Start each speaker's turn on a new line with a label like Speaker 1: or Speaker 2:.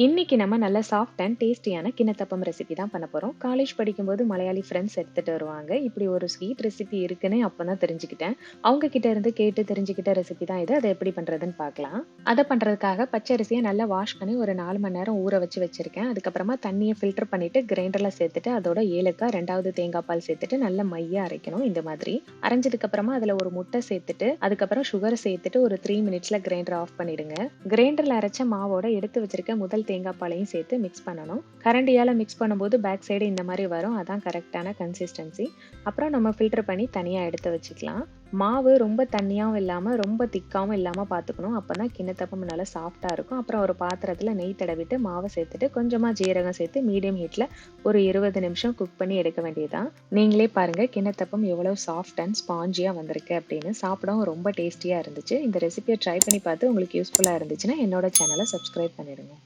Speaker 1: இன்னைக்கு நம்ம நல்ல சாஃப்ட் அண்ட் டேஸ்டியான கிண்ணத்தப்பம் ரெசிபி தான் பண்ண போறோம். காலேஜ் படிக்கும்போது மலையாளி ஃப்ரெண்ட்ஸ் எடுத்துட்டு வருவாங்க. இப்படி ஒரு ஸ்வீட் ரெசிபி இருக்குன்னு அப்பதான் தெரிஞ்சுக்கிட்டேன். அவங்க கிட்ட இருந்து கேட்டு தெரிஞ்சுக்கிட்ட ரெசிபி தான் இது. அதை எப்படி பண்றதுன்னு பார்க்கலாம். அதை பண்றதுக்காக பச்சை அரிசியை நல்லா வாஷ் பண்ணி ஒரு 4 மணி நேரம் ஊற வச்சிருக்கேன். அதுக்கப்புறமா தண்ணியை ஃபில்டர் பண்ணிட்டு கிரைண்டர்ல சேர்த்துட்டு அதோட ஏலக்காய் 2வது தேங்காய் பால் சேர்த்துட்டு நல்லா மையா அரைக்கணும். இந்த மாதிரி அரைஞ்சதுக்கு அப்புறமா அதுல ஒரு முட்டை சேர்த்துட்டு அதுக்கப்புறம் சுகர் சேர்த்துட்டு ஒரு 3 மினிட்ஸ்ல கிரைண்டர் ஆஃப் பண்ணிடுங்க. கிரைண்டர்ல அரைச்ச மாவோட எடுத்து வச்சிருக்க முதல் தேங்காய் பாலையும் சேர்த்து மிக்ஸ் பண்ணணும். கரண்டியால மிக்ஸ் பண்ணும்போது பேக் சைடு இந்த மாதிரி வரும். அதான் கரெக்டான கன்சிஸ்டன்சி. அப்புறம் நம்ம ஃபில்டர் பண்ணி தனியா எடுத்து வச்சுக்கலாம். மாவு ரொம்ப தண்ணியாவும் இல்லாம ரொம்ப திக்காவும் இல்லாம பாத்துக்கணும். அப்பதான் கிண்ணத்தப்பம் நல்லா சாஃப்டா இருக்கும். அப்புறம் ஒரு பாத்திரத்துல நெய் தடவிட்டு மாவை சேர்த்துட்டு கொஞ்சமா ஜீரகம் சேர்த்து மீடியம் ஹீட்ல ஒரு 20 நிமிஷம் குக் பண்ணி எடுக்க வேண்டியதுதான். நீங்களே பாருங்க கிண்ணத்தப்பம் எவ்வளவு சாஃப்ட் அண்ட் ஸ்பாஞ்சியா வந்திருக்கு அப்படின்னு. சாப்பிடவும் ரொம்ப டேஸ்டியா இருந்துச்சு. இந்த ரெசிபியை ட்ரை பண்ணி பார்த்து உங்களுக்கு யூஸ்ஃபுல்லா இருந்துச்சுன்னா என்னோட சேனலை சப்ஸ்கிரைப் பண்ணிடுங்க.